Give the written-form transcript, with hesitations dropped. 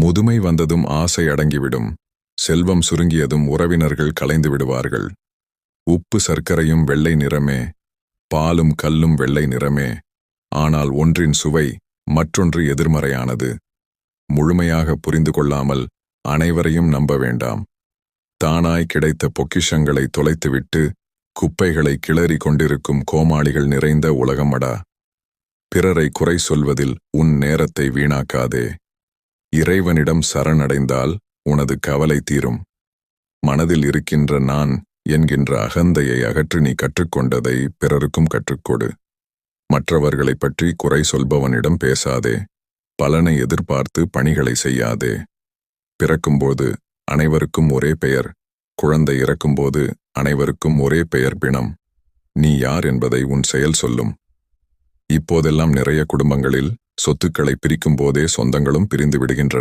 முதுமை வந்ததும் ஆசை அடங்கிவிடும். செல்வம் சுருங்கியதும் உறவினர்கள் கலைந்து விடுவார்கள். உப்பு சர்க்கரையும் வெள்ளை நிறமே, பாலும் கல்லும் வெள்ளை நிறமே. ஆனால் ஒன்றின் சுவை மற்றொன்று எதிர்மறையானது. முழுமையாக புரிந்து கொள்ளாமல் அனைவரையும் நம்ப வேண்டாம். தானாய் கிடைத்த பொக்கிஷங்களை தொலைத்துவிட்டு குப்பைகளை கிளறி கொண்டிருக்கும் கோமாளிகள் நிறைந்த உலகமடா. பிறரை குறை சொல்வதில் உன் நேரத்தை வீணாக்காதே. இறைவனிடம் சரணடைந்தால் உனது கவலை தீரும். மனதில் இருக்கின்ற நான் என்கின்ற அகந்தையை அகற்றி நீ கற்றுக்கொண்டதை பிறருக்கும் கற்றுக்கொடு. மற்றவர்களைப் பற்றி குறை சொல்பவனிடம் பேசாதே. பலனை எதிர்பார்த்து பணிகளை செய்யாதே. பிறக்கும்போது அனைவருக்கும் ஒரே பெயர், குழந்தை இறக்கும்போது அனைவருக்கும் ஒரே பெயர் பிணம். நீ யார் என்பதை உன் செயல் சொல்லும். இப்போதெல்லாம் நிறைய குடும்பங்களில் சொத்துக்களை பிரிக்கும் போதே சொந்தங்களும் பிரிந்து விடுகின்றன.